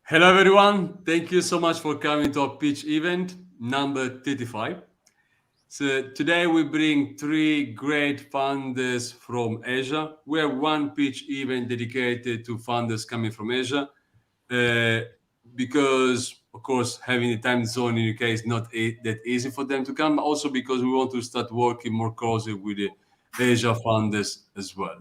Hello, everyone. Thank you so much for coming to our pitch event number 35. So today we bring three great founders from Asia. We have one pitch event dedicated to founders coming from Asia, uh, because of course having the time zone in UK is not that easy for them to come. Also because we want to start working more closely with the Asia founders as well.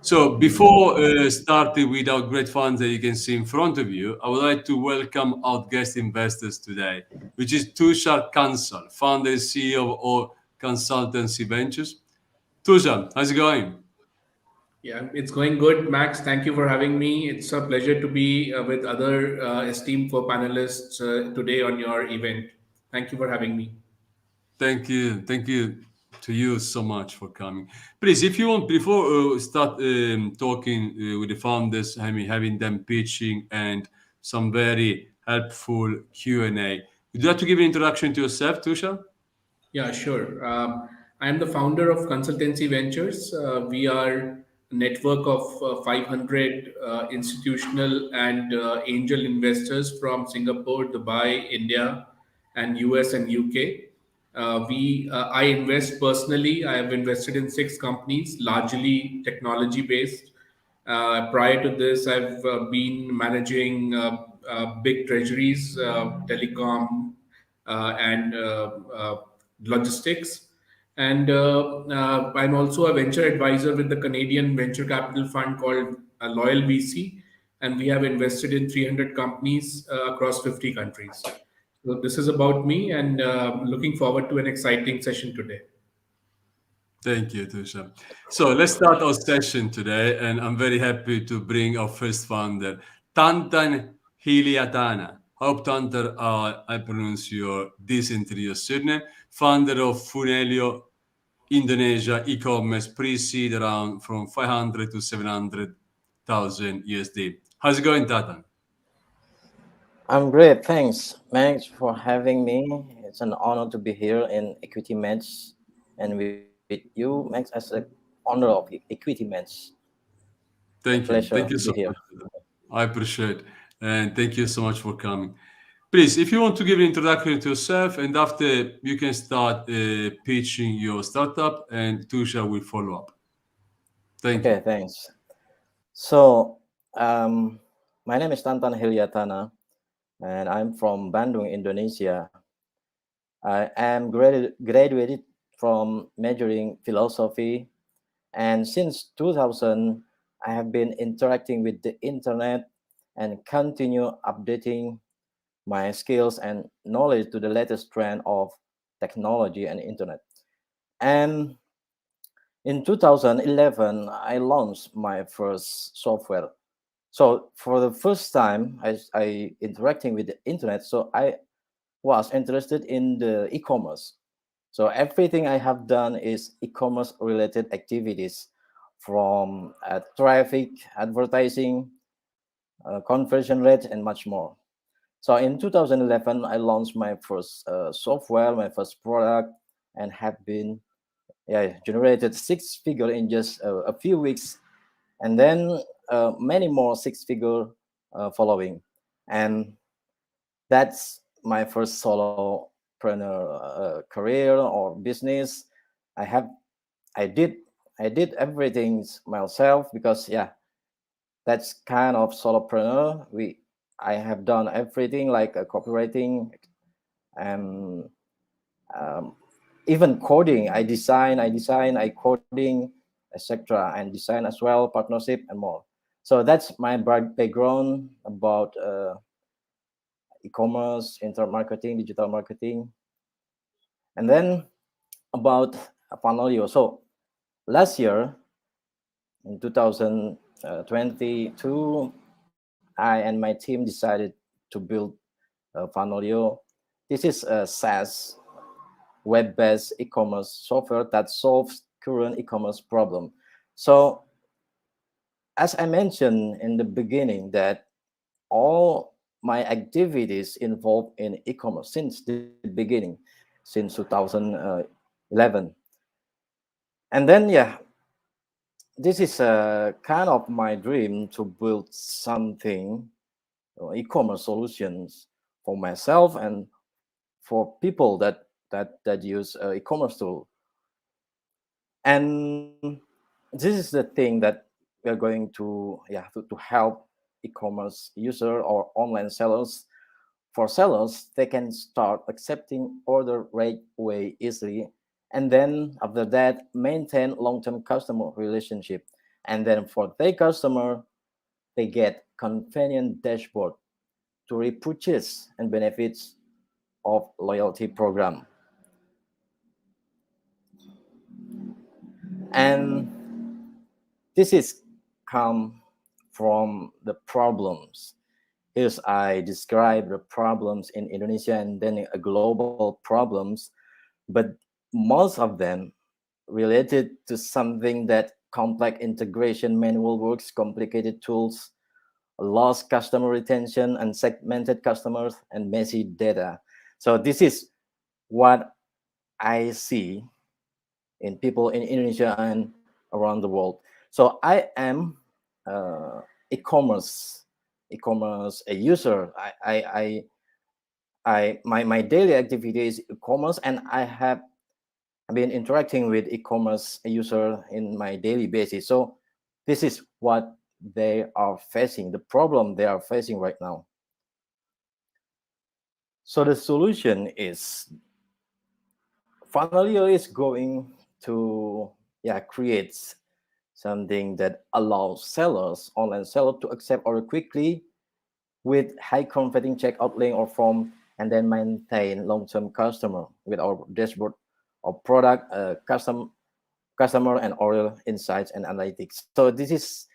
So before starting with our great funds that you can see in front of you, I would like to welcome our guest investors today, which is Tushar Kansal, founder and CEO of KansalTancy Ventures. Tushar, how's it going? Yeah, it's going good, Max. Thank you for having me. It's a pleasure to be with other esteemed co-panelists today on your event. Thank you for having me. Thank you. Thank you to you so much for coming. Please, if you want, before start talking with the founders, I mean, having them pitching and some very helpful Q&A, would you like to give an introduction to yourself, Tushar? Yeah, sure. I am the founder of KansalTancy Ventures. We are a network of 500 institutional and angel investors from Singapore, Dubai, India, and US and UK. I invest personally. I have invested in six companies, largely technology based. Prior to this, I've been managing big treasuries, telecom, and logistics. And I'm also a venture advisor with the Canadian venture capital fund called Loyal VC. And we have invested in 300 companies across 50 countries. So this is about me, and looking forward to an exciting session today. Thank you, Tusha. So let's start our session today, and I'm very happy to bring our first founder, Tantan Hiliatana. Hope Tantan, I pronounce your decently your surname. Founder of Funnelio, Indonesia e-commerce pre-seed around from 500 to 700,000 USD. How's it going, Tantan? I'm great. Thanks, Max, for having me. It's an honor to be here in EquityMatch and with you, Max, as a owner of EquityMatch. A Thank pleasure you. to Thank you be so here. much. I appreciate, and thank you so much for coming. Please, if you want to give an introduction to yourself, and after you can start pitching your startup, and Tusha will follow up. Thank Okay, you. thanks. So, my name is Tantan Hilyatana, and I'm from Bandung, Indonesia. I am graduated from majoring philosophy, and since 2000, I have been interacting with the internet and continue updating my skills and knowledge to the latest trend of technology and internet. And in 2011, I launched my first software. So for the first time, I interacting with the internet. So I was interested in the e-commerce. So everything I have done is e-commerce related activities, from traffic, advertising, conversion rate, and much more. So in 2011, I launched my first software, my first product, and have been generated six figure in just a few weeks, and then many more six figure following. And that's my first solopreneur career or business. I have I did I did everything myself because that's kind of solopreneur. I have done everything like copywriting and um, even coding. I coding, etc., and design as well, partnership and more. So that's my background about e-commerce, internet marketing, digital marketing, and then about Funnelio. So last year in 2022, I and my team decided to build Funnelio. This is a SaaS web-based e-commerce software that solves current e-commerce problem. So as I mentioned in the beginning that all my activities involved in e-commerce since the beginning, since 2011. And then, this is a kind of my dream to build something e-commerce solutions for myself and for people that use e-commerce tool. And this is the thing that we're going to help e-commerce user or online sellers. For sellers, they can start accepting order right away easily, and then after that maintain long-term customer relationship. And then for their customer, they get convenient dashboard to repurchase and benefits of loyalty program. And this is come from the problems. Here's I describe the problems in Indonesia and then a global problems, but most of them related to something that complex integration, manual works, complicated tools, lost customer retention, and segmented customers, and messy data. So this is what I see in people in Indonesia and around the world. So I am e-commerce a user. My daily activity is e-commerce, and I have been interacting with e-commerce user in my daily basis. So this is what they are facing, the problem they are facing right now. So the solution is Funnelio is going to create something that allows sellers, online sellers, to accept order quickly with high converting checkout link or form, and then maintain long-term customer with our dashboard of product, customer and order insights and analytics. So this is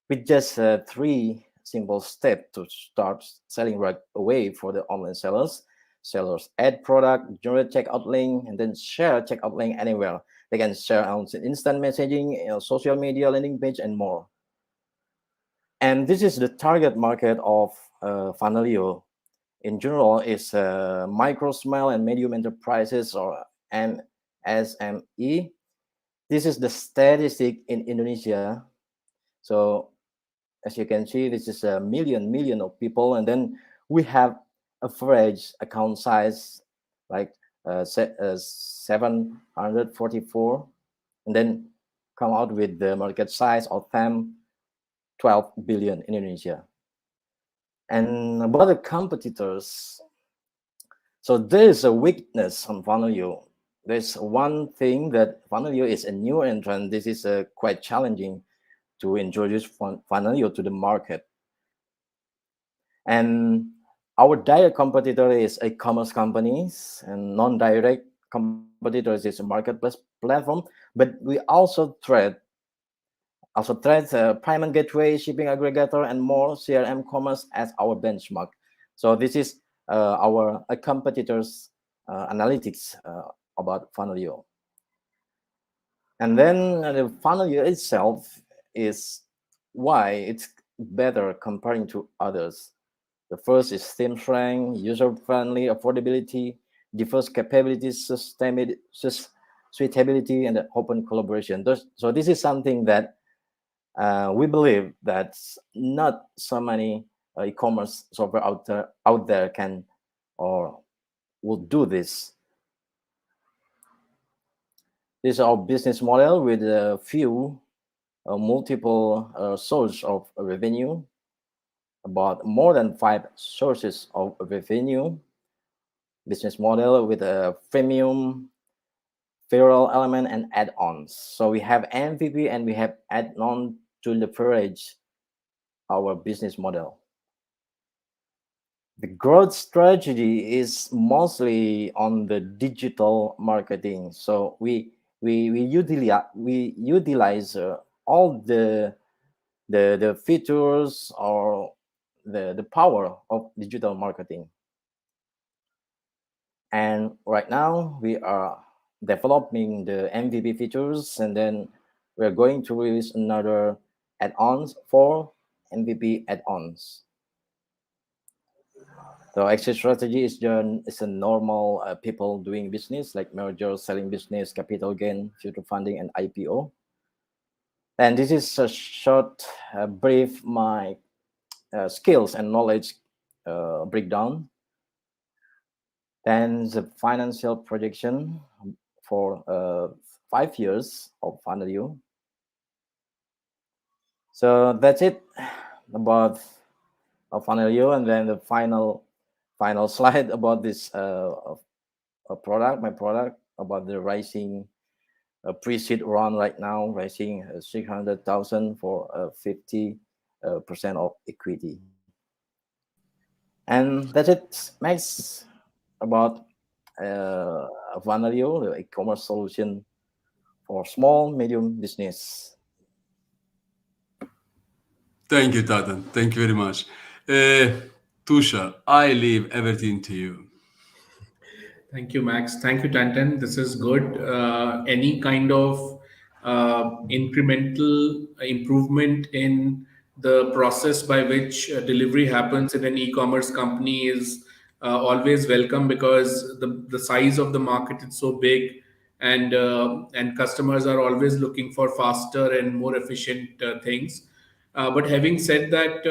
with just three simple steps to start selling right away for the online sellers. Sellers add product, generate checkout link, and then share checkout link anywhere. They can share on instant messaging, social media, landing page, and more. And this is the target market of Funnelio. In general, is micro, small, and medium enterprises, or MSME. This is the statistic in Indonesia. So as you can see, this is a million of people, and then we have average account size like 744, and then come out with the market size of TAM 12 billion in Indonesia. And about the competitors, so there is a weakness on Funnelio. There's one thing that Funnelio is a new entrant. This is quite challenging to introduce Funnelio to the market. And our direct competitor is e-commerce companies, and non-direct competitors is a marketplace platform. But we also trade payment gateway, shipping aggregator, and more CRM commerce as our benchmark. So this is our competitors' analytics about Funnelio. And then the Funnelio itself is why it's better comparing to others. The first is theme strength, user-friendly, affordability, diverse capabilities, suitability, and open collaboration. So this is something that we believe that not so many e-commerce software out there can or will do this. This is our business model with a few multiple sources of revenue, about more than 5 sources of revenue. Business model with a freemium, viral element, and add-ons. So we have MVP and we have add-on to leverage our business model. The growth strategy is mostly on the digital marketing. So we utilize all the features or the power of digital marketing. And right now we are developing the MVP features, and then we're going to release another add-ons for MVP add-ons. So exit strategy is a normal people doing business like merger, selling business, capital gain, future funding, and IPO. And this is a short brief my skills and knowledge breakdown, then the financial projection for 5 years of Funnelio. So that's it about Funnelio, and then the final slide about this product, my product, about the rising pre-seed round right now, raising 600,000 for 50% of equity. And that's it, Max, about uh, Funnelio, the e-commerce solution for small, medium business. Thank you, Tatan. Thank you very much. Uh, Tushar, I leave everything to you. Thank you, Max. Thank you, Tantan. This is good. Any kind of incremental improvement in the process by which delivery happens in an e-commerce company is always welcome, because the size of the market is so big, and customers are always looking for faster and more efficient things. But having said that,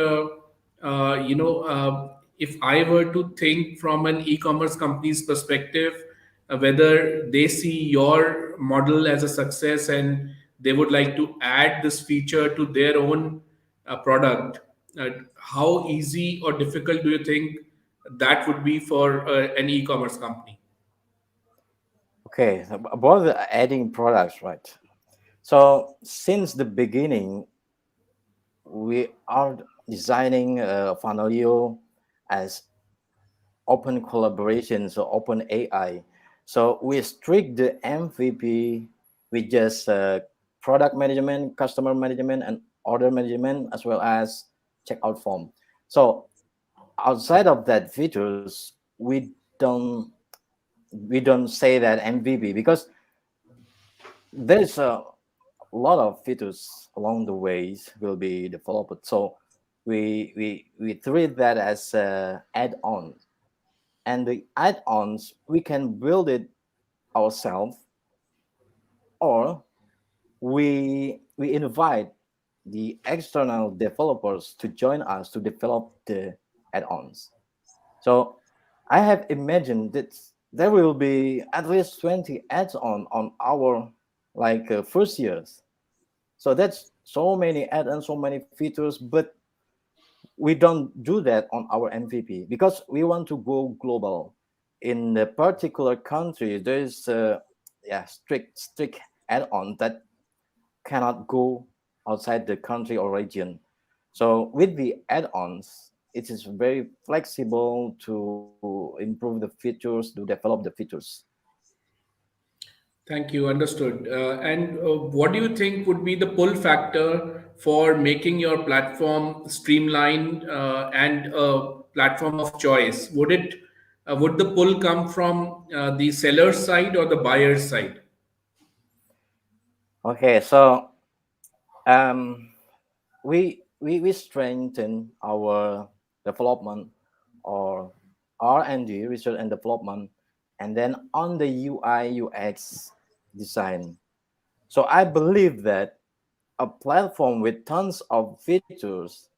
if I were to think from an e-commerce company's perspective, whether they see your model as a success and they would like to add this feature to their own product, how easy or difficult do you think that would be for an e-commerce company? Okay, about the adding products, right? So since the beginning, we are designing Funnelio as open collaboration, so open AI. So we strict the MVP with just product management, customer management, and order management, as well as checkout form. So outside of that features, don't we don't say that MVP, because there's a lot of features along the ways will be developed. So we treat that as add-on, and the add-ons we can build it ourselves, or we invite the external developers to join us to develop the add-ons. So I have imagined that there will be at least 20 add-on our first years. So that's so many add-ons, so many features, but we don't do that on our MVP because we want to go global. In a particular country, there is strict add-on that cannot go outside the country or region. So with the add-ons, it is very flexible to improve the features, to develop the features. Thank you. Understood. And what do you think would be the pull factor for making your platform streamlined and a platform of choice? Would the pull come from the seller's side or the buyer's side? Okay, so um, we strengthen our development or R&D, research and development, and then on the UI UX design. So I believe that a platform with tons of features,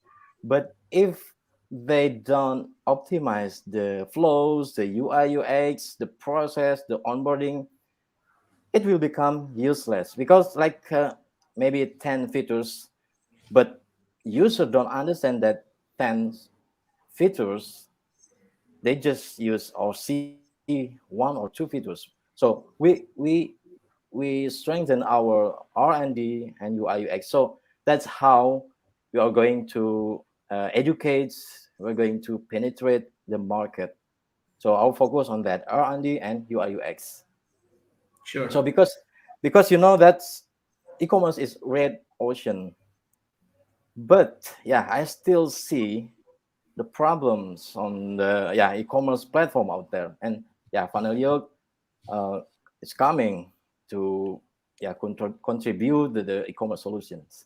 but if they don't optimize the flows, the UI UX, the process, the onboarding, it will become useless, because maybe 10 features, but user don't understand that 10 features, they just use or see one or two features. So we strengthen our R&D and UI UX. So that's how we are going to educate, we're going to penetrate the market. So I'll focus on that R&D and UI UX. So Sure. because you know that e-commerce is red ocean, but yeah, I still see the problems on the e-commerce platform out there, and Funnelio uh, is coming to contribute to the e-commerce solutions.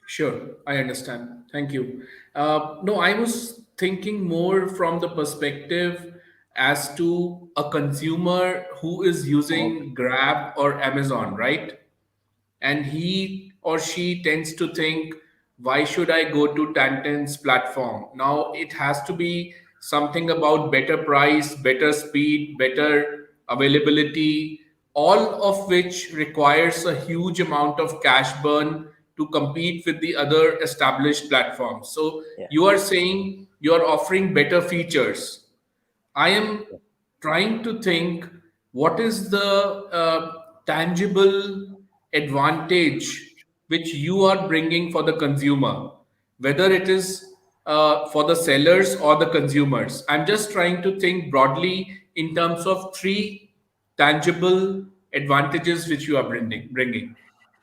Sure, I understand. Thank you. No, I was thinking more from the perspective as to a consumer who is Okay. using Grab or Amazon, right? And he or she tends to think, why should I go to Tantan's platform? Now it has to be something about better price, better speed, better availability, all of which requires a huge amount of cash burn to compete with the other established platforms. So Yeah. you are saying you are offering better features. I am trying to think what is the tangible advantage which you are bringing for the consumer, whether it is for the sellers or the consumers. I'm just trying to think broadly in terms of three tangible advantages which you are bringing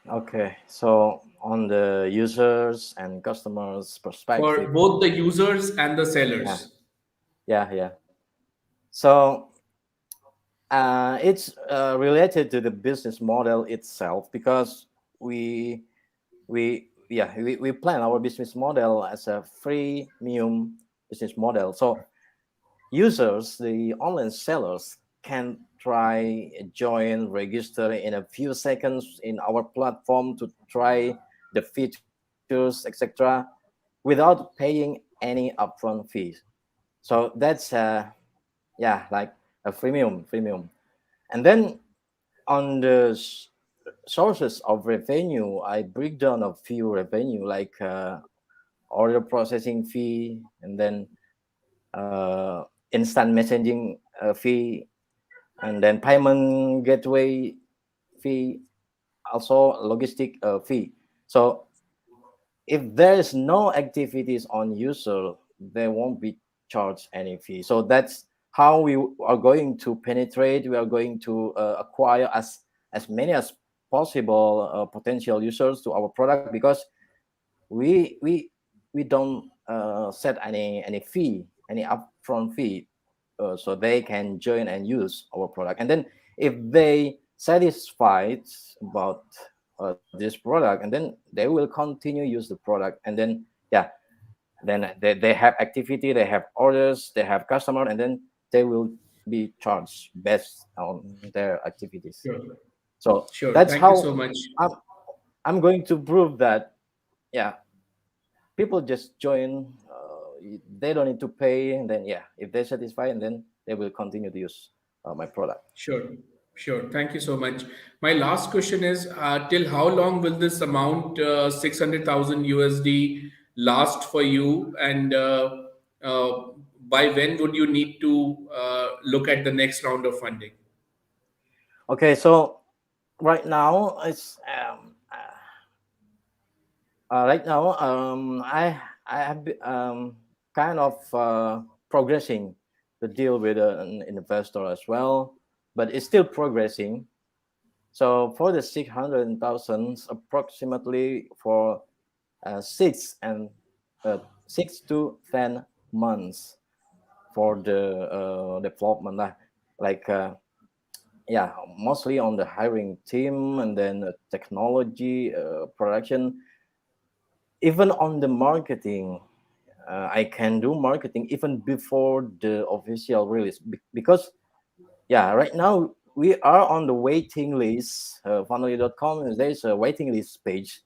Okay. So on the users and customers for perspective, both the users and the yeah, sellers. yeah. So it's related to the business model itself because we plan our business model as a freemium business model. So users, the online sellers, can try, join, register in a few seconds in our platform to try the features, etc., without paying any upfront fees. So that's like a freemium. And then on the sources of revenue, I break down a few revenue like order processing fee, and then instant messaging fee, and then payment gateway fee, also logistic fee. So if there is no activities on user, there won't be charged any fee. So that's how we are going to penetrate. We are going to acquire as many as possible potential users to our product, because we we we don't set any fee, any upfront fee, so they can join and use our product. And then if they satisfied about this product, and then they will continue use the product. And then then they have activity, they have orders, they have customer, and then they will be charged based on their activities. Sure. So Sure. that's Thank you how so much. i'm, I'm going to prove that, yeah, people just join, they don't need to pay, and then if they're satisfied, and then they will continue to use my product. Sure, sure. Thank you so much. My last question is, till how long will this amount, 600,000 USD, last for you? And uh, by when would you need to look at the next round of funding? Okay, so right now it's right now I have kind of progressing the deal with an investor as well, but it's still progressing. So for the 600,000, approximately for 6 to 10 months for the development lah. Like mostly on the hiring team, and then technology, production, even on the marketing. I can do marketing even before the official release, because right now we are on the waiting list. Funnelio.com, there's a waiting list page.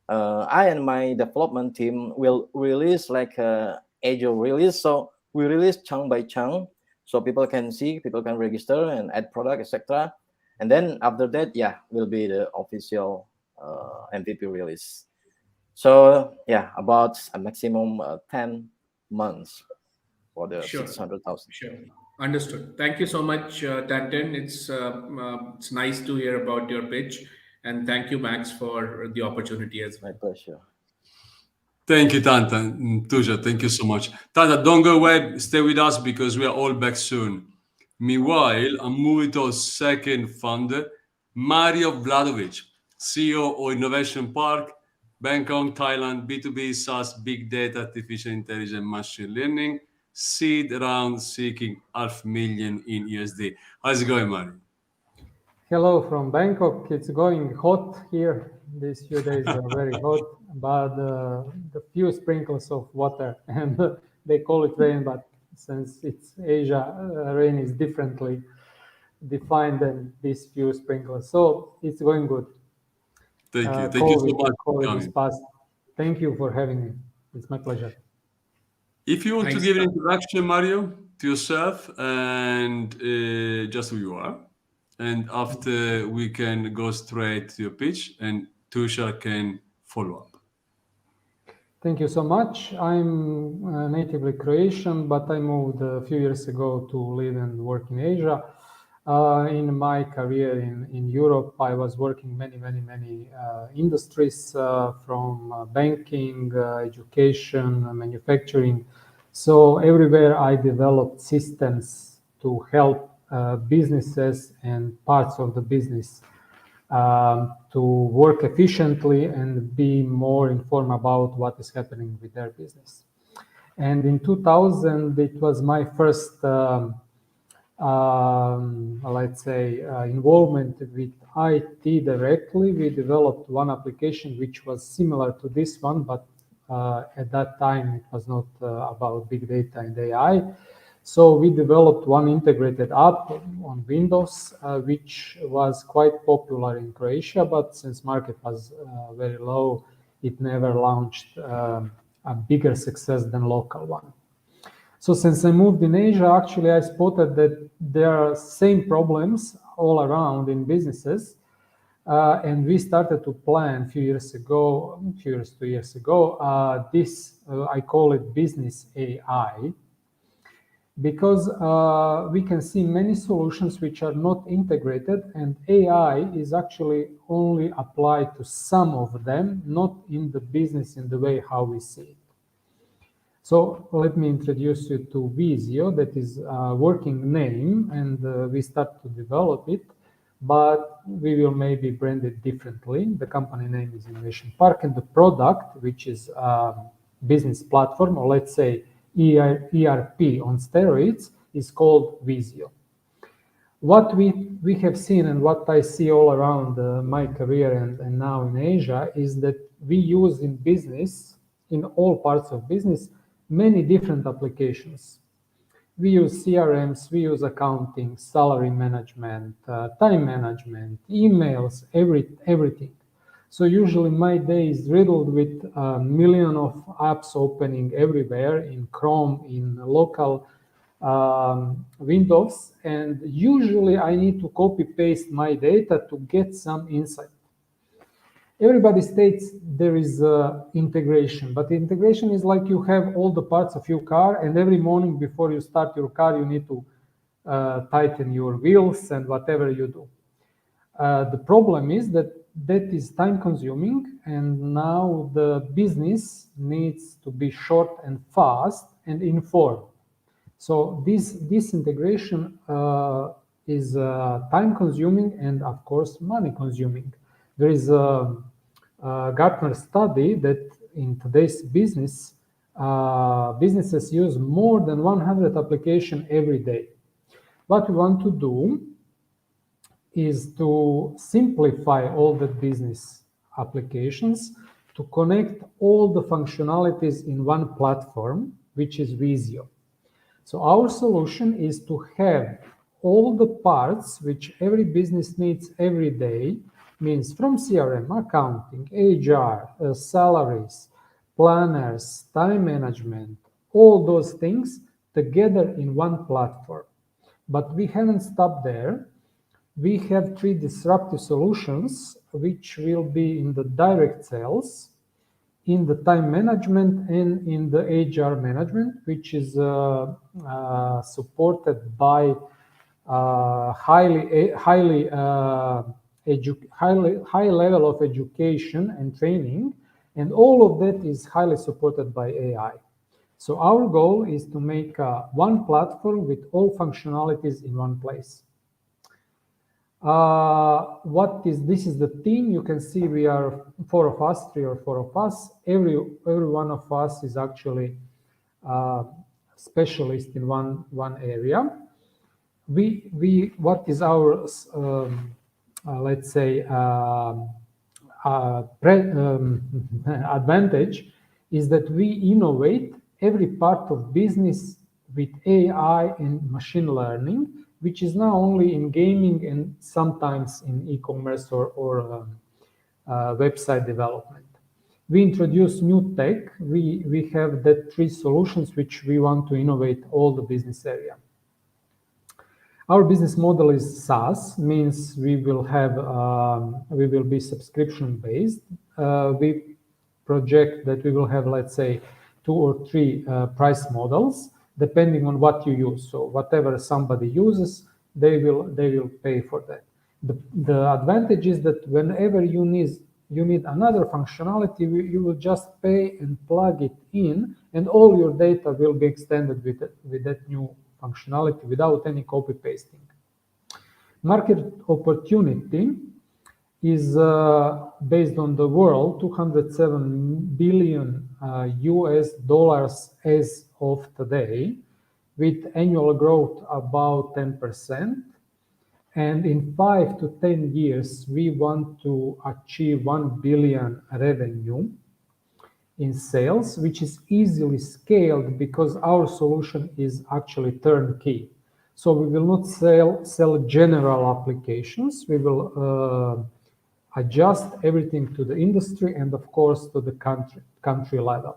I and my development team will release like a agile release. So we release chunk by chunk, so people can see, people can register and add product, etc. And then after that, will be the official MVP release. So about a maximum 10 months for the Sure, 600,000. sure. Understood. Thank you so much, Tantan. It's nice to hear about your pitch, and thank you, Max, for the opportunity as My well. pleasure. Thank you, Tantan. Tushar, thank you so much. Tantan, don't go away. Stay with us because we are all back soon. Meanwhile, I'm moving to our second founder, Mario Vladovic, CEO of Innovation Park, Bangkok, Thailand, B2B SaaS, Big Data, Artificial Intelligence, Machine Learning, seed round seeking $500,000 in USD. How's it going, Mario? Hello from Bangkok. It's going hot here. These few days are very hot, but the few sprinkles of water, and they call it rain, but since it's Asia, rain is differently defined than these few sprinkles. So it's going good. Thank you. Thank you so much for COVID is coming. past. Thank you for having me. It's my pleasure. If you want Thanks, to give an Tantan. introduction, Mario, to yourself and just who you are, and after we can go straight to your pitch, and Tushar can follow up. Thank you so much. I'm natively Croatian, but I moved a few years ago to live and work in Asia. In my career in Europe, I was working many industries from banking, education, manufacturing. So everywhere I developed systems to help businesses and parts of the business to work efficiently and be more informed about what is happening with their business. And in 2000, it was my first, let's say, involvement with IT directly. We developed one application which was similar to this one, but at that time it was not about big data and AI. So we developed one integrated app on Windows, which was quite popular in Croatia, but since market was very low, it never launched a bigger success than local one. So since I moved in Asia, actually I spotted that there are same problems all around in businesses. And we started to plan a few years, 2 years ago, this, I call it business AI, because we can see many solutions which are not integrated, and AI is actually only applied to some of them, not in the business in the way how we see it. So let me introduce you to Visio, that is a working name, and we start to develop it, but we will maybe brand it differently. The company name is Innovation Park, and the product, which is a business platform, or let's say ERP on steroids, is called Visio. What we have seen and what I see all around my career and now in Asia is that we use in business, in all parts of business, many different applications. We use CRMs, we use accounting, salary management, time management, emails, everything. So usually my day is riddled with a million of apps opening everywhere in Chrome, in local Windows, and usually I need to copy paste my data to get some insight. Everybody states there is integration, but integration is like you have all the parts of your car, and every morning before you start your car, you need to tighten your wheels and whatever you do. The problem is that is time consuming, and now the business needs to be short and fast and informed. So this integration is time consuming and of course money consuming. There is a Gartner study that in today's business, businesses use more than 100 applications every day. What we want to do is to simplify all the business applications to connect all the functionalities in one platform, which is Visio. So our solution is to have all the parts which every business needs every day, means from CRM, accounting, HR, salaries, planners, time management, all those things together in one platform. But we haven't stopped there. We have 3 disruptive solutions which will be in the direct sales, in the time management, and in the HR management, which is supported by high level of education and training, and all of that is highly supported by AI. So our goal is to make one platform with all functionalities in one place. This is the team. You can see we are 4 of us, 3 or 4 of us. Every one of us is actually specialist in one area. What is our let's say advantage is that we innovate every part of business with AI and machine learning, which is not only in gaming and sometimes in e-commerce or website development. we introduce new tech. We have the 3 solutions which we want to innovate all the business area. Our business model is SaaS, means we will be subscription based. We project that we will have, let's say, 2 or 3 price models depending on what you use. So whatever somebody uses, they will pay for that. The advantage is that whenever you need another functionality, you will just pay and plug it in, and all your data will be extended with that new functionality without any copy pasting. Market opportunity is based on the world, $207 billion US dollars as of today, with annual growth about 10%. And in 5 to 10 years, we want to achieve 1 billion revenue in sales, which is easily scaled because our solution is actually turnkey. So we will not sell general applications. We will adjust everything to the industry and, of course, to the country level.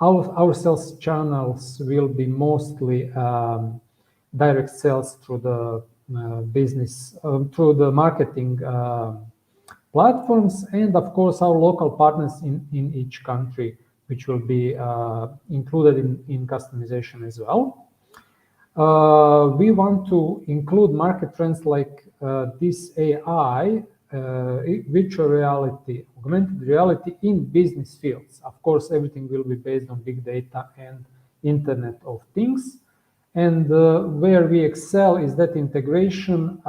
Our sales channels will be mostly direct sales through the business, through the marketing platforms, and of course our local partners in each country, which will be included in customization as well. We want to include market trends like this AI, virtual reality, augmented reality in business fields. Of course, everything will be based on big data and Internet of Things. And where we excel is that integration.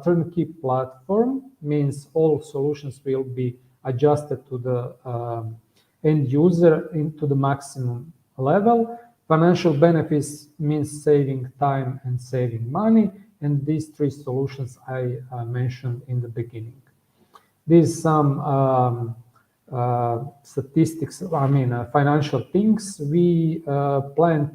Turnkey platform means all solutions will be adjusted to the end user into the maximum level. Financial benefits means saving time and saving money. And these 3 solutions I mentioned in the beginning. These some statistics, financial things. We plan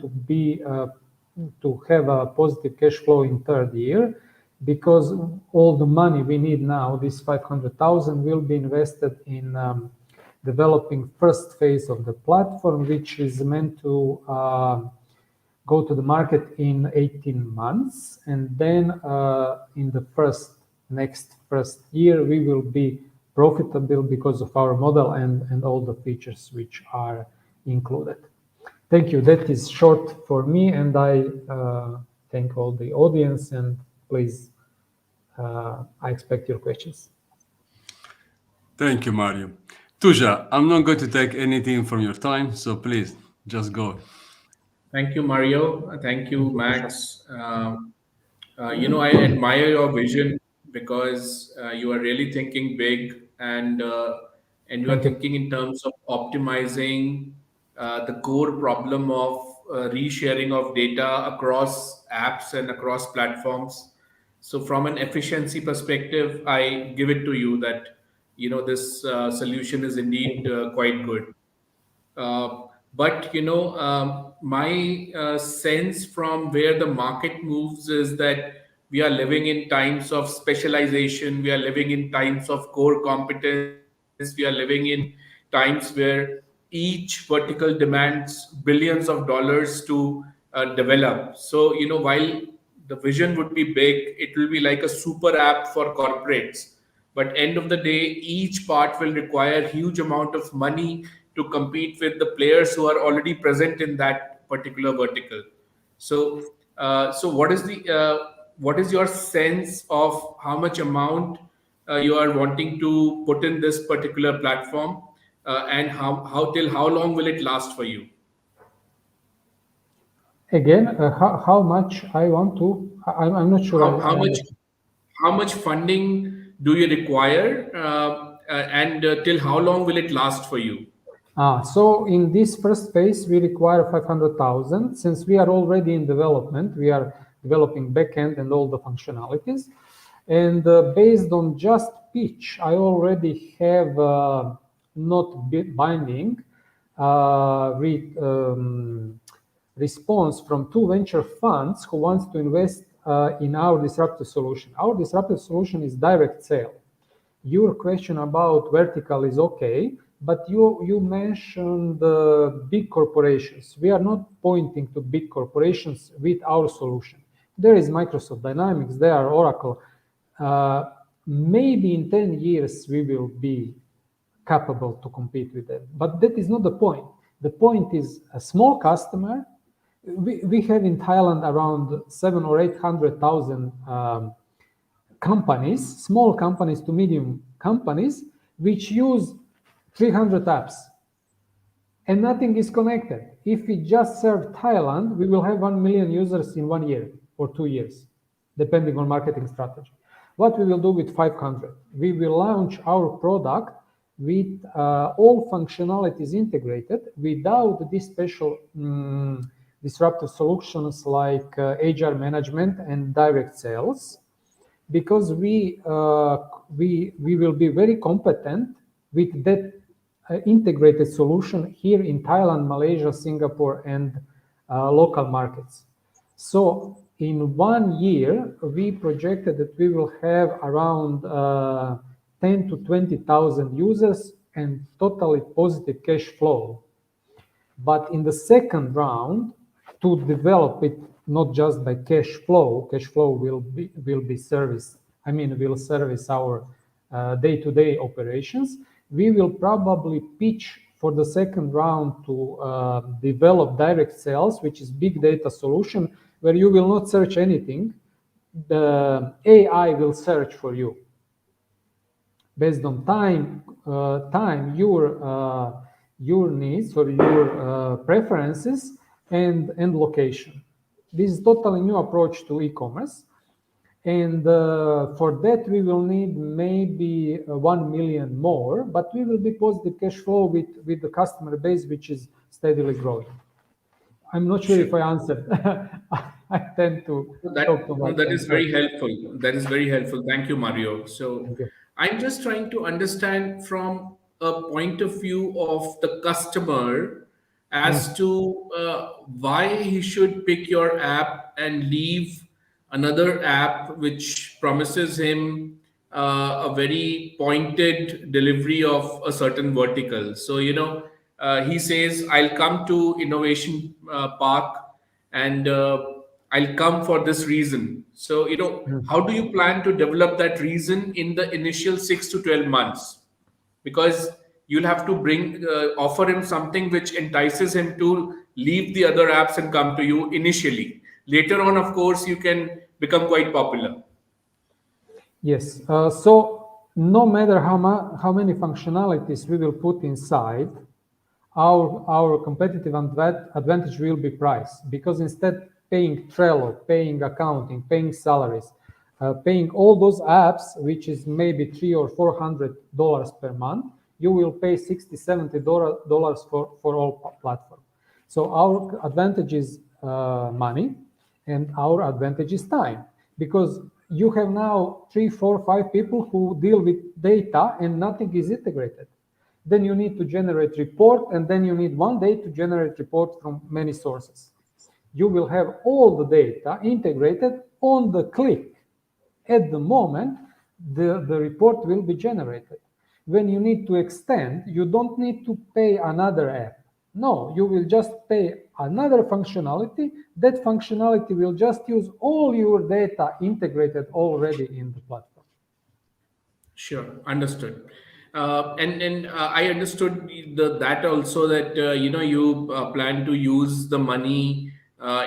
to have a positive cash flow in 3rd year, because all the money we need now, this 500,000, will be invested in developing first phase of the platform, which is meant to go to the market in 18 months. And then in the next first year, we will be profitable because of our model and all the features which are included. Thank you. That is short for me, and I thank all the audience, and please, I expect your questions. Thank you, Mario. Tushar, I'm not going to take anything from your time, so please, just go. Thank you, Mario. Thank you, Max. I admire your vision because you are really thinking big, and you are thinking in terms of optimizing the core problem of resharing of data across apps and across platforms. So from an efficiency perspective, I give it to you that this solution is indeed quite good. But my sense from where the market moves is that we are living in times of specialization. We are living in times of core competence. We are living in times where each vertical demands billions of dollars to develop. So while the vision would be big, it will be like a super app for corporates. But end of the day, each part will require huge amount of money to compete with the players who are already present in that particular vertical. So, what is your sense of how much amount you are wanting to put in this particular platform, and how long will it last for you? Again, how much I want to? I'm not sure. How much funding do you require, and till how long will it last for you? So in this first phase, we require 500,000. Since we are already in development, we are developing backend and all the functionalities. And based on just pitch, I already have not binding response from 2 venture funds who wants to invest in our disruptive solution. Our disruptive solution is direct sale. Your question about vertical is okay, But you mentioned big corporations. We are not pointing to big corporations with our solution. There is Microsoft Dynamics, there are Oracle. Maybe in 10 years we will be capable to compete with them. But that is not the point. The point is a small customer. We have in Thailand around 700,000 or 800,000 companies, small companies to medium companies, which use 300 apps. And nothing is connected. If we just serve Thailand, we will have 1 million users in 1 year or 2 years, depending on marketing strategy. What we will do with 500? We will launch our product with all functionalities integrated without these special disruptive solutions like HR management and direct sales, because we will be very competent with that integrated solution here in Thailand, Malaysia, Singapore, and local markets. So in 1 year, we projected that we will have around 10 to 20,000 users and totally positive cash flow. But in the second round, to develop it not just by cash flow will be serviced. I mean, will service our day-to-day operations. We will probably pitch for the second round to develop direct sales, which is big data solution, where you will not search anything. The AI will search for you based on time, your needs or your preferences and location. This is totally new approach to e-commerce. And for that, we will need maybe 1 million more, but we will be positive cash flow with the customer base, which is steadily growing. I'm not sure if I answered. I tend to talk too much. That is very helpful. That is very helpful. Thank you, Mario. So I'm just trying to understand from a point of view of the customer as to why he should pick your app and leave another app which promises him a very pointed delivery of a certain vertical. So, he says, I'll come to Innovation Park and I'll come for this reason. So, how do you plan to develop that reason in the initial 6 to 12 months? Because you'll have to offer him something which entices him to leave the other apps and come to you initially. Later on, of course, you can become quite popular. Yes. So no matter how many functionalities we will put inside, our competitive advantage will be price, because instead paying Trello, paying accounting, paying salaries, paying all those apps, which is maybe $300 or $400 per month, you will pay $60, $70 for all platforms. So our advantage is money, and our advantage is time, because you have now 3, 4, 5 people who deal with data and nothing is integrated. Then you need to generate report, and then you need 1 day to generate report from many sources. You will have all the data integrated on the click. At the moment, the report will be generated. When you need to extend, you don't need to pay another app. No, you will just pay another functionality. That functionality will just use all your data integrated already in the platform. Sure, understood. And I understood that also, that you plan to use the money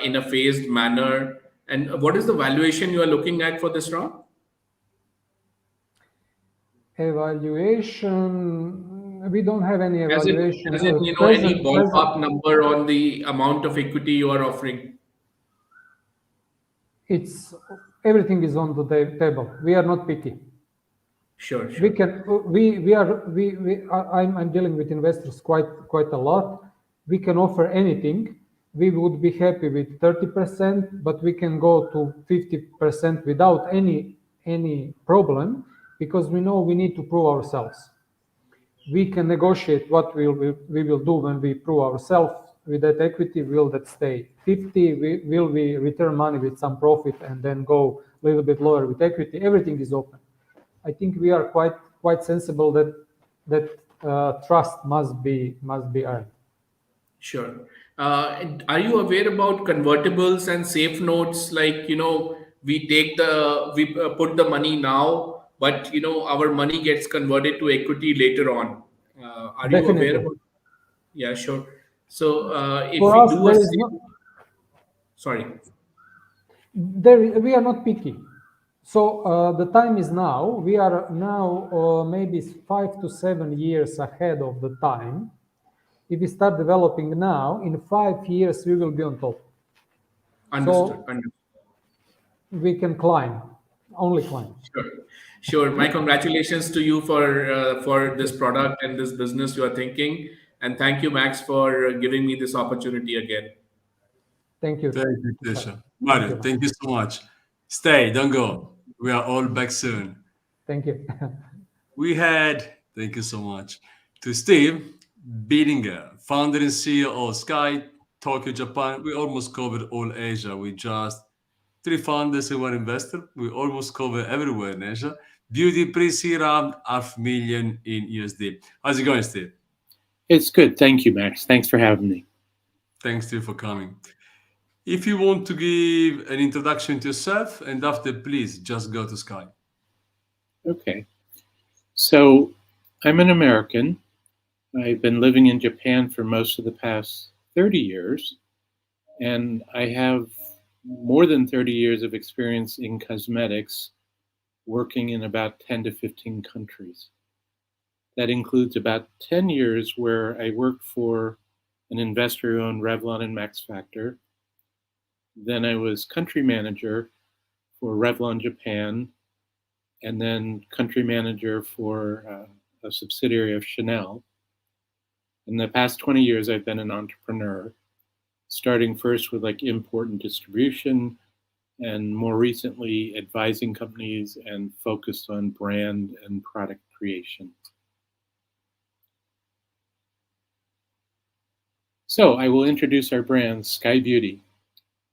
in a phased manner. And what is the valuation you are looking at for this round? Evaluation, we don't have any evaluation. As in, any ballpark number on the amount of equity you are offering? Everything is on the table. We are not picky. Sure. I'm dealing with investors quite a lot. We can offer anything. We would be happy with 30%, but we can go to 50% without any problem, because we know we need to prove ourselves. We can negotiate what we will do when we prove ourselves with that equity. Will that stay 50? Will we return money with some profit and then go a little bit lower with equity? Everything is open. I think we are quite sensible that trust must be earned. Sure. And are you aware about convertibles and safe notes? Like, we put the money now, but our money gets converted to equity later on. Are you aware Definitely. about? Yeah, sure. So if For we us, do a there is no. sorry. We are not picky. So the time is now. We are now maybe 5 to 7 years ahead of the time. If we start developing now, in 5 years we will be on top. Understood. So Understood. we can climb, only climb. Sure. Sure. My congratulations to you for this product and this business you are thinking. And thank you, Max, for giving me this opportunity again. Thank you. Thank you, Tisha. Thank Mario, you. thank you so much. Stay, don't go. We are all back soon. Thank you. Thank you so much, to Steve Biedinger, founder and CEO of Skai, Tokyo, Japan. We almost covered all Asia. We just three founders and one investor. We almost cover everywhere in Asia. Beauty pre-seed round, $500,000 in USD. How's it going, Steve? It's good. Thank you, Max. Thanks for having me. Thanks, Steve, for coming. If you want to give an introduction to yourself, and after, please just go to Skai. Okay. So I'm an American. I've been living in Japan for most of the past 30 years, and I have more than 30 years of experience in cosmetics, working in about 10 to 15 countries. That includes about 10 years where I worked for an investor who owned Revlon and Max Factor. Then I was country manager for Revlon Japan, and then country manager for a subsidiary of Chanel. In the past 20 years, I've been an entrepreneur, starting first with like import and distribution, and more recently advising companies and focused on brand and product creation. So I will introduce our brand, Skai Beauty.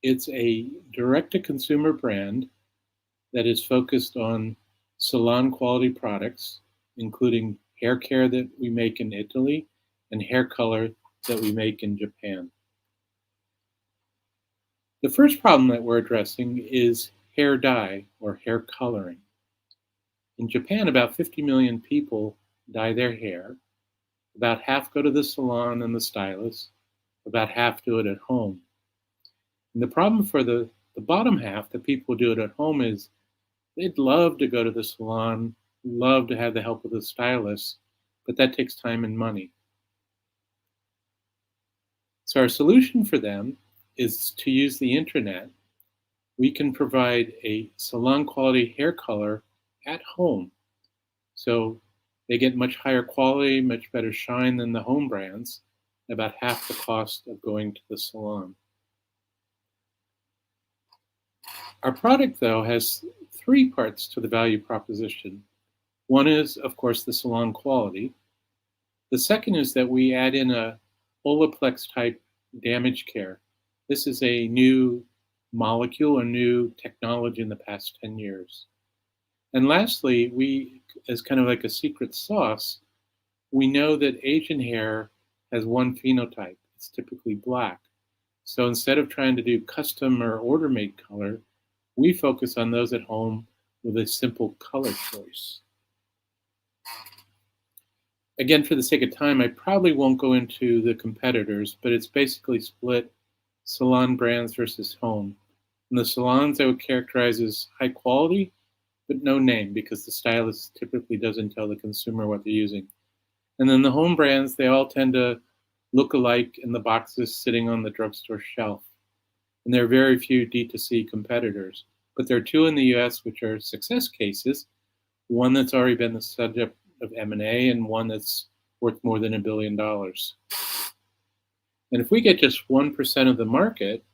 It's a direct-to-consumer brand that is focused on salon quality products, including hair care that we make in Italy and hair color that we make in Japan. The first problem that we're addressing is hair dye or hair coloring. In Japan, about 50 million people dye their hair. About half go to the salon and the stylist. About half do it at home. And the problem for the bottom half, the people who do it at home, is they'd love to go to the salon, love to have the help of the stylist, but that takes time and money. So our solution for them is to use the internet. We can provide a salon quality hair color at home. So they get much higher quality, much better shine than the home brands, about half the cost of going to the salon. Our product, though, has three parts to the value proposition. One is, of course, the salon quality. The second is that we add in a Olaplex type damage care. This is a new molecule, a new technology in the past 10 years. And lastly, we, as kind of like a secret sauce, we know that Asian hair has one phenotype. It's typically black. So instead of trying to do custom or order-made color, we focus on those at home with a simple color choice. Again, for the sake of time, I probably won't go into the competitors, but it's basically split salon brands versus home. And the salons I would characterize as high quality, but no name, because the stylist typically doesn't tell the consumer what they're using. And then the home brands, they all tend to look alike in the boxes sitting on the drugstore shelf. And there are very few D2C competitors. But there are two in the US which are success cases, one that's already been the subject of M&A and one that's worth more than $1 billion. And if we get just 1% of the market,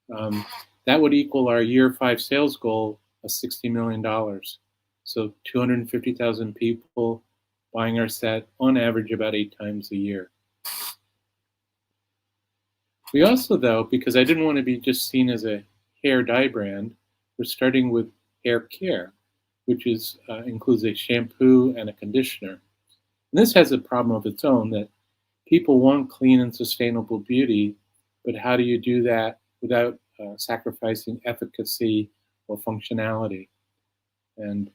that would equal our year 5 sales goal of $60 million. So 250,000 people buying our set on average about 8 times a year. We also, though, because I didn't want to be just seen as a hair dye brand, we're starting with hair care, which is includes a shampoo and a conditioner. And this has a problem of its own, that people want clean and sustainable beauty, but how do you do that without sacrificing efficacy or functionality? And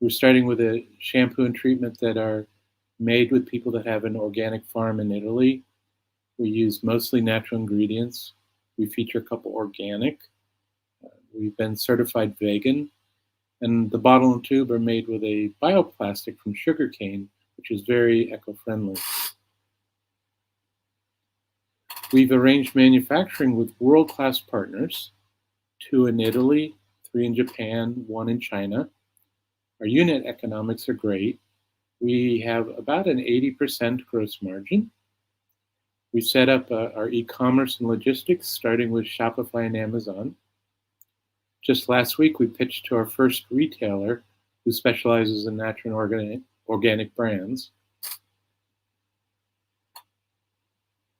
we're starting with a shampoo and treatment that are made with people that have an organic farm in Italy. We use mostly natural ingredients. We feature a couple organic. We've been certified vegan. And the bottle and tube are made with a bioplastic from sugarcane, which is very eco-friendly. We've arranged manufacturing with world-class partners, 2 in Italy, 3 in Japan, 1 in China. Our unit economics are great. We have about an 80% gross margin. We set up our e-commerce and logistics, starting with Shopify and Amazon. Just last week, we pitched to our first retailer who specializes in natural and organic brands.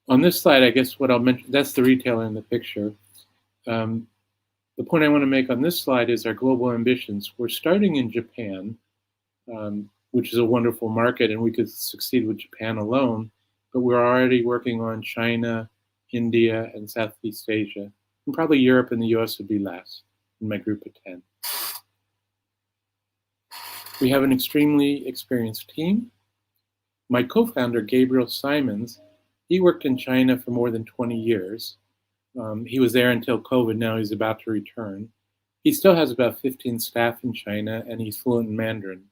On this slide, I guess what I'll mention, that's the retailer in the picture. The point I want to make on this slide is our global ambitions. We're starting in Japan, which is a wonderful market, and we could succeed with Japan alone, but we're already working on China, India, and Southeast Asia, and probably Europe and the US would be last in my group of 10. We have an extremely experienced team. My co-founder, Gabriel Simons, he worked in China for more than 20 years. He was there until COVID. Now he's about to return. He still has about 15 staff in China, and he's fluent in Mandarin.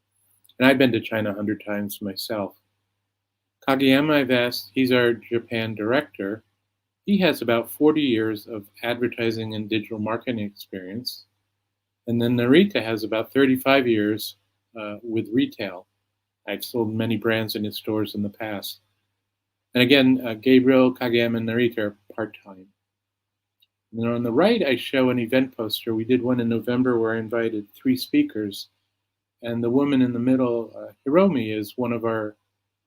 And I've been to China 100 times myself. Kageyama, I've asked, he's our Japan director. He has about 40 years of advertising and digital marketing experience. And then Narita has about 35 years with retail. I've sold many brands in his stores in the past. And again, Gabriel, Kageyama, and Narita are part-time. And then on the right, I show an event poster. We did one in November where I invited 3 speakers. And the woman in the middle, Hiromi, is one of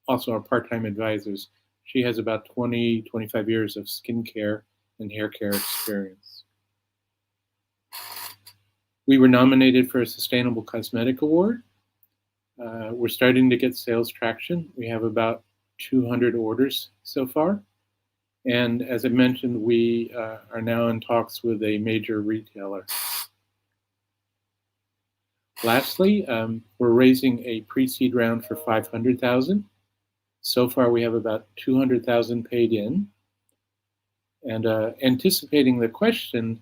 also our part-time advisors. She has about 20, 25 years of skincare and hair care experience. We were nominated for a Sustainable Cosmetic Award. We're starting to get sales traction. We have about 200 orders so far. And as I mentioned, we are now in talks with a major retailer. Lastly, we're raising a pre-seed round for $500,000. So far, we have about $200,000 paid in. And anticipating the question,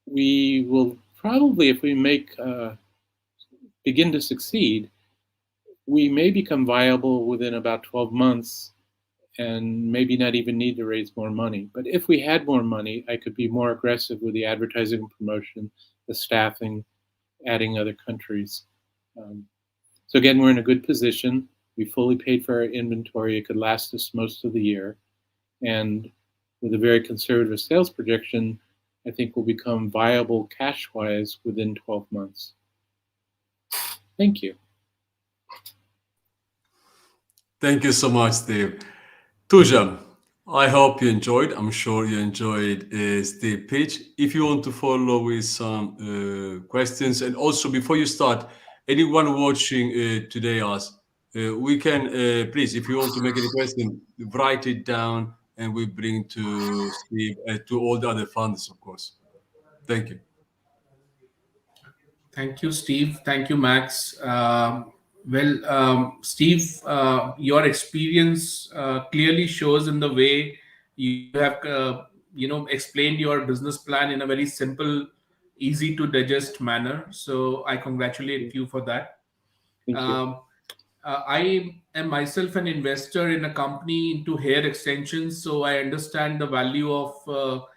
we will probably, if we begin to succeed, we may become viable within about 12 months and maybe not even need to raise more money. But if we had more money, I could be more aggressive with the advertising and promotion, the staffing, adding other countries. So again, we're in a good position. We fully paid for our inventory. It could last us most of the year. And with a very conservative sales projection, I think we'll become viable cash-wise within 12 months. Thank you. Thank you so much, Steve. Tushar, I hope you enjoyed. I'm sure you enjoyed Steve pitch. If you want to follow with some questions, and also before you start, anyone watching today us, we can please, if you want to make any question, write it down, and we bring to Steve to all the other funders, of course. Thank you. Thank you, Steve. Thank you, Max. Steve, your experience clearly shows in the way you have, explained your business plan in a very simple, easy to digest manner. So I congratulate you for that. Thank you. I am myself an investor in a company into hair extensions, so I understand the value of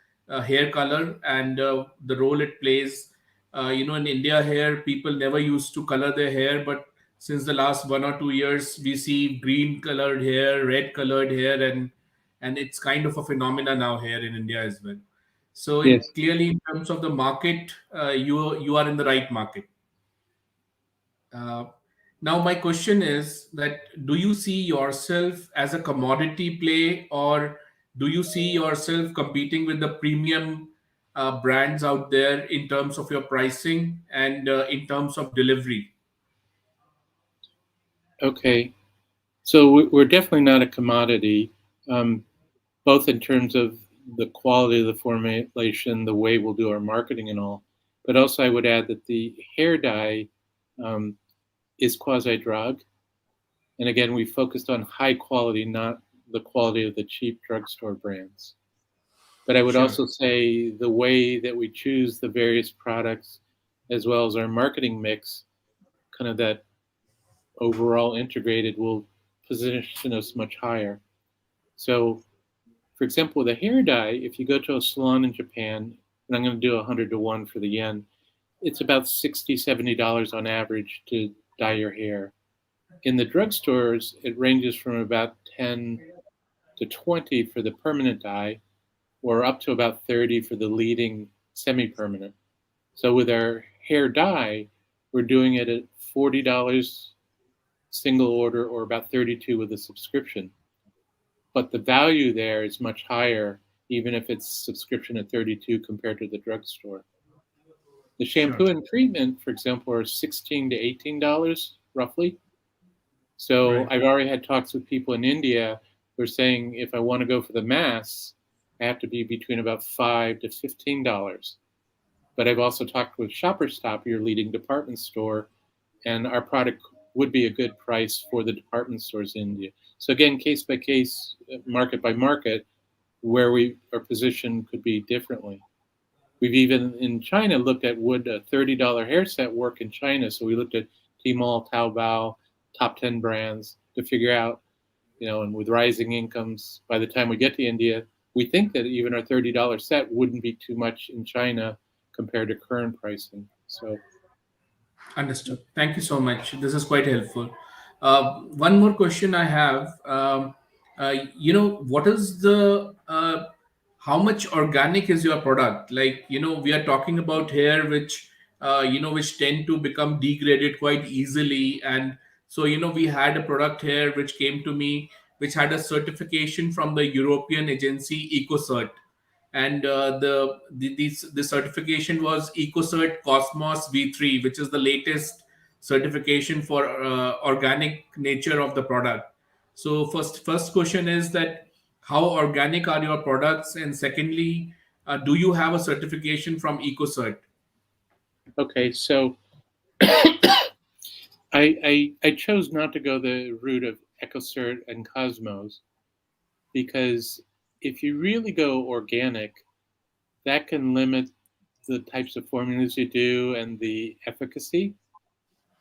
hair color and the role it plays. In India, here people never used to color their hair, but since the last 1 or 2 years, we see green colored hair, red colored hair, and it's kind of a phenomena now here in India as well. So Yes. clearly, in terms of the market, you are in the right market. Now, my question is that do you see yourself as a commodity play, or do you see yourself competing with the premium brands out there in terms of your pricing and in terms of delivery? Okay. So we're definitely not a commodity, both in terms of the quality of the formulation, the way we'll do our marketing and all. But also I would add that the hair dye is quasi-drug. And again, we focused on high quality, not the quality of the cheap drugstore brands. But I would Sure. also say the way that we choose the various products, as well as our marketing mix, kind of that overall integrated, will position us much higher. So, for example, with a hair dye, if you go to a salon in Japan, and I'm going to do 100 to 1 for the yen, it's about $60, $70 on average to dye your hair. In the drugstores, it ranges from about 10 to 20 for the permanent dye, or up to about 30 for the leading semi-permanent. So with our hair dye, we're doing it at $40 single order, or about 32 with a subscription. But the value there is much higher, even if it's subscription at 32 compared to the drugstore. The shampoo and treatment, for example, are $16 to $18 roughly. So Right. I've already had talks with people in India who are saying if I want to go for the mass, I have to be between about $5 to $15. But I've also talked with Shopper Stop, your leading department store, and our product would be a good price for the department stores in India. So again, case by case, market by market, where we are positioned could be differently. We've even in China looked at would a $30 hair set work in China. So we looked at Tmall, Taobao, top 10 brands to figure out, and with rising incomes, by the time we get to India, we think that even our $30 set wouldn't be too much in China compared to current pricing. So Understood. Thank you so much. This is quite helpful. One more question I have. What is how much organic is your product? Like, we are talking about hair, which tend to become degraded quite easily. And so, we had a product here which came to me, which had a certification from the European agency EcoCert, and the certification was EcoCert Cosmos V3, which is the latest certification for organic nature of the product. So first question is that how organic are your products, and secondly, do you have a certification from EcoCert? okay, so I chose not to go the route of EcoCert and Cosmos because if you really go organic, that can limit the types of formulas you do and the efficacy.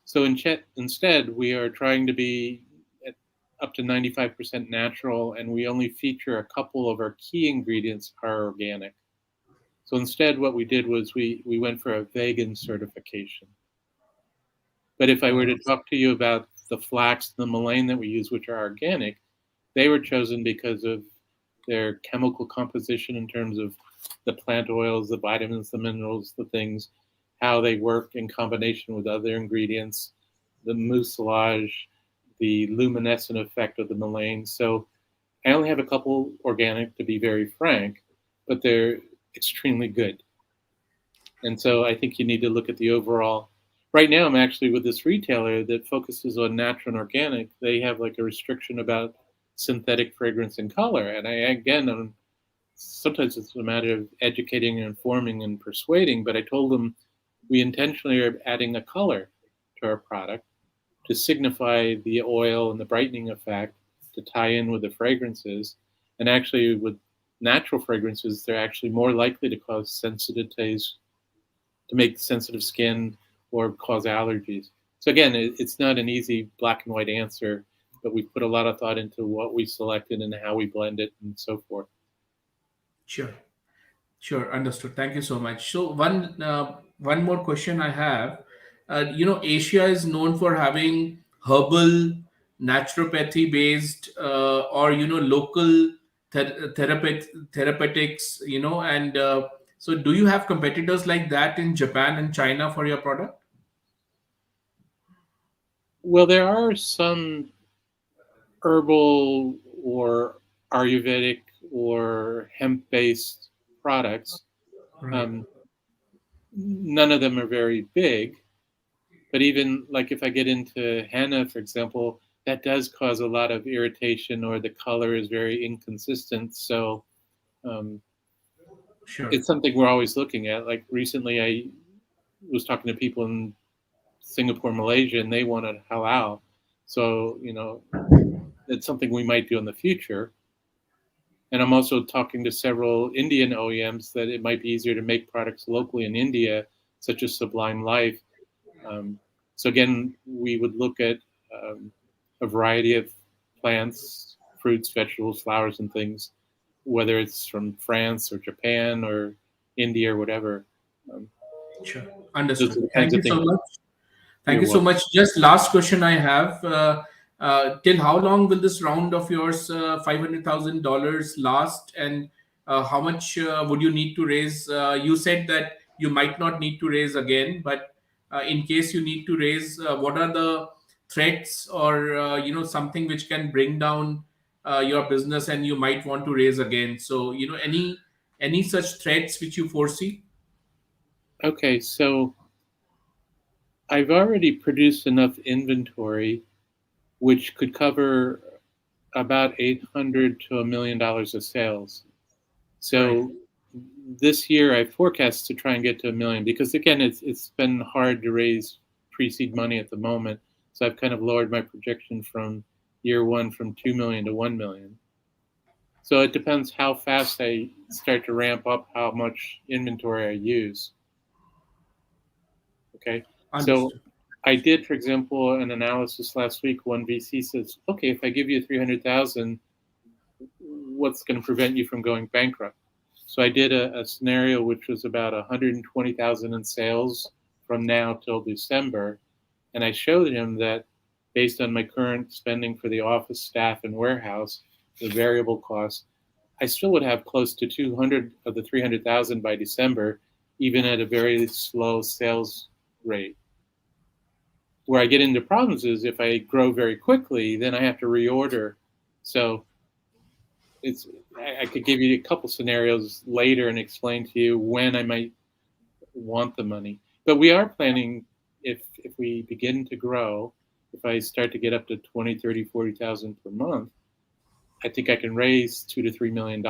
So instead, we are trying to be at up to 95% natural, and we only feature a couple of our key ingredients are organic. So instead, what we did was we went for a vegan certification. But if I were to talk to you about the flax and the mullein that we use, which are organic, they were chosen because of their chemical composition in terms of the plant oils, the vitamins, the minerals, the things, how they work in combination with other ingredients, the mucilage, the luminescent effect of the mullein. So I only have a couple organic, to be very frank, but they're extremely good. And so I think you need to look at the overall. Right now, I'm actually with this retailer that focuses on natural and organic. They have like a restriction about synthetic fragrance and color. And sometimes it's a matter of educating and informing and persuading, but I told them we intentionally are adding a color to our product to signify the oil and the brightening effect to tie in with the fragrances. And actually with natural fragrances, they're actually more likely to cause sensitive taste, to make sensitive skin, or cause allergies. So again, it's not an easy black and white answer, but we put a lot of thought into what we selected and how we blend it and so forth. Sure. Sure, understood. Thank you so much. So one more question I have. Asia is known for having herbal, naturopathy based, or local therapeutics. And so do you have competitors like that in Japan and China for your product? Well, there are some herbal or Ayurvedic or hemp-based products. Right. None of them are very big, But even like if I get into henna, for example, that does cause a lot of irritation, or the color is very inconsistent. So Sure. it's something we're always looking at. Like recently, I was talking to people in Singapore, Malaysia, and they wanted halal. So, it's something we might do in the future. And I'm also talking to several Indian OEMs that it might be easier to make products locally in India, such as Sublime Life. So again, we would look at a variety of plants, fruits, vegetables, flowers, and things, whether it's from France or Japan or India or whatever. Sure. Those are Understood. the Thank kinds you of so things. much. Thank You're you so welcome. much. Just last question I have. Till how long will this round of yours, $500,000 last, and how much would you need to raise? You said that you might not need to raise again, but in case you need to raise, what are the threats or something which can bring down your business and you might want to raise again? So any such threats which you foresee? Okay, so I've already produced enough inventory which could cover about 800 to $1 million of sales. So Right. this year I forecast to try and get to $1 million, because again, it's been hard to raise pre-seed money at the moment. So I've kind of lowered my projection from year one from 2 million to 1 million. So it depends how fast I start to ramp up how much inventory I use. Okay. So Understood. I did, for example, an analysis last week. One VC says, okay, if I give you 300,000, what's going to prevent you from going bankrupt? So I did a scenario which was about 120,000 in sales from now till December. And I showed him that based on my current spending for the office staff and warehouse, the variable costs, I still would have close to 200 of the 300,000 by December, even at a very slow sales rate. Where I get into problems is if I grow very quickly, then I have to reorder. So I could give you a couple scenarios later and explain to you when I might want the money. But we are planning, if we begin to grow, if I start to get up to 20, 30, 40,000 per month, I think I can raise $2 to $3 million.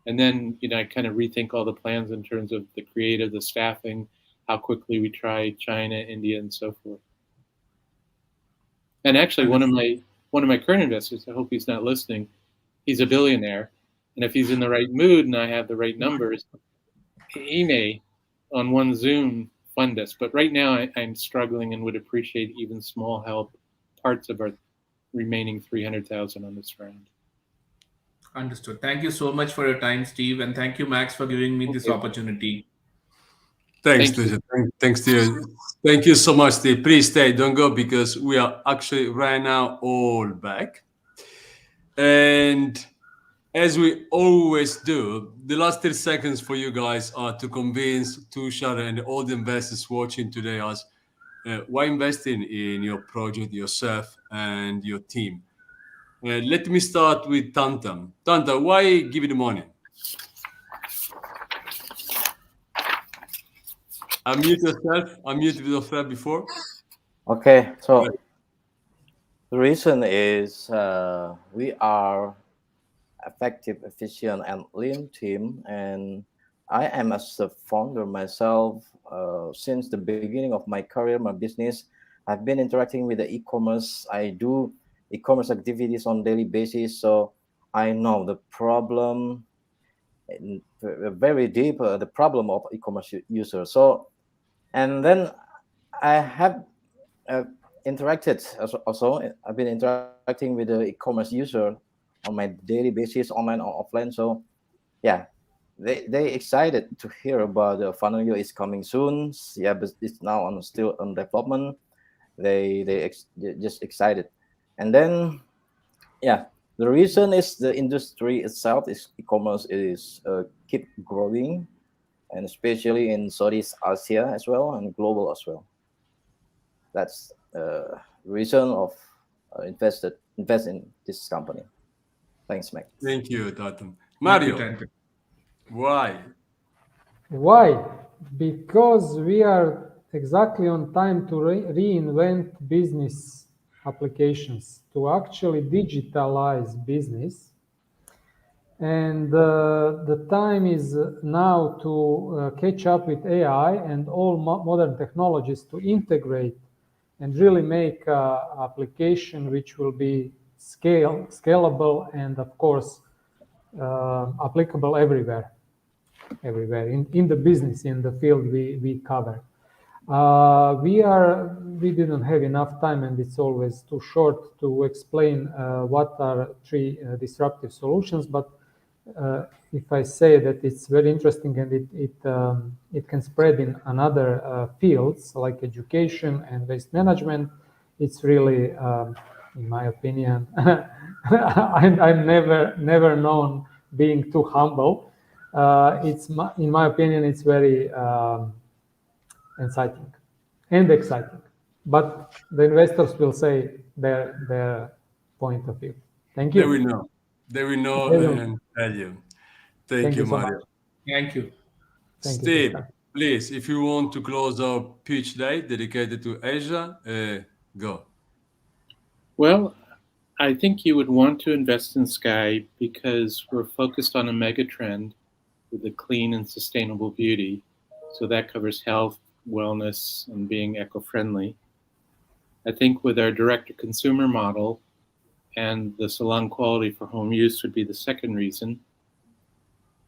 And then, I kind of rethink all the plans in terms of the creative, the staffing, how quickly we try China, India, and so forth. And actually, one of my current investors, I hope he's not listening, he's a billionaire. And if he's in the right mood and I have the right numbers, he may, on one Zoom, fund us. But right now, I'm struggling and would appreciate even small help, parts of our remaining 300,000 on this round. Understood. Thank you so much for your time, Steve, and thank you, Max, for giving me this opportunity. Thanks, Thank you. Tushar. Thanks to you. Thank you so much, Steve. Please stay, don't go, because we are actually right now all back. And as we always do, the last 30 seconds for you guys are to convince Tushar and all the investors watching today us why investing in your project, yourself, and your team. Let me start with Tantan. Tantan, why give you the money? Unmute yourself. Unmute yourself before. Okay, so the reason is we are effective, efficient, and lean team, and I am as a founder myself since the beginning of my career, my business. I've been interacting with the e-commerce. I do e-commerce activities on daily basis, so I know the problem very deep, the problem of e-commerce user. So, and then I have uh, interacted also. I've been interacting with the e-commerce user on my daily basis, online or offline. So, yeah, they excited to hear about the Funnelio is coming soon. Yeah, but it's now still on development. They're just excited, and then yeah, the reason is the industry itself is e-commerce is keep growing, and especially in Southeast Asia as well and global as well. That's reason of invest in this company. Thanks, Mac. Thank you, Tantan. Thank you, Mario, Tantan. why? Why? Because we are exactly on time to reinvent business applications, to actually digitalize business. And the time is now to catch up with AI and all modern technologies to integrate and really make an application which will be scalable and, of course, applicable everywhere in the business, in the field we cover. We didn't have enough time, and it's always too short to explain what are three disruptive solutions. But if I say that it's very interesting and it can spread in another fields like education and waste management, it's really, in my opinion, I'm never known being too humble. In my opinion, it's very exciting and exciting. But the investors will say their point of view. Thank you. There we know. There we know and tell you. Thank you, so Mario. much. Thank you. Thank you, Steve, Tushar. please, if you want to close our pitch day dedicated to Asia, go. Well, I think you would want to invest in Skai because we're focused on a mega trend with a clean and sustainable beauty. So that covers health, wellness, and being eco-friendly. I think with our direct-to-consumer model and the salon quality for home use would be the second reason.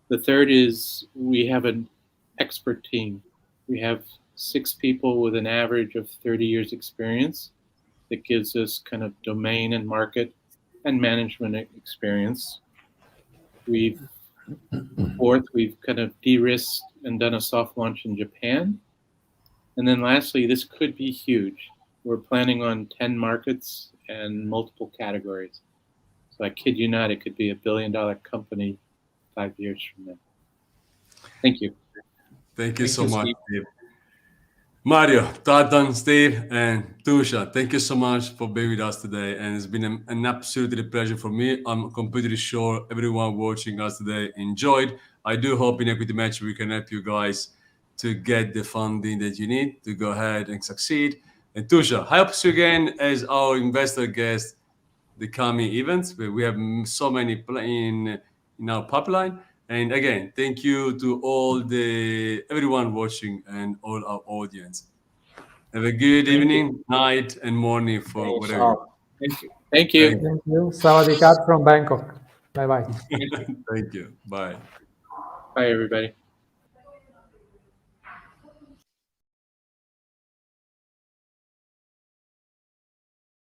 The third is we have an expert team. We have 6 people with an average of 30 years experience that gives us kind of domain and market and management experience. Fourth, we've kind of de-risked and done a soft launch in Japan. And then lastly, this could be huge. We're planning on 10 markets and multiple categories. So I kid you not, it could be $1 billion company 5 years from now. Thank you. Thank you so much, Steve. Mario, Tantan, Steve, and Tushar, thank you so much for being with us today. And it's been an absolutely pleasure for me. I'm completely sure everyone watching us today enjoyed. I do hope in EquityMatch we can help you guys to get the funding that you need to go ahead and succeed. And Tushar, I hope to see you again as our investor guest the coming events. We have so many in our pipeline. And again, thank you to everyone watching and all our audience. Have a good evening, night, and morning for whatever. Thank you. Thank you. Thank you. Sawadee Krap from Bangkok. Bye-bye. Thank you. Bye. Bye, everybody.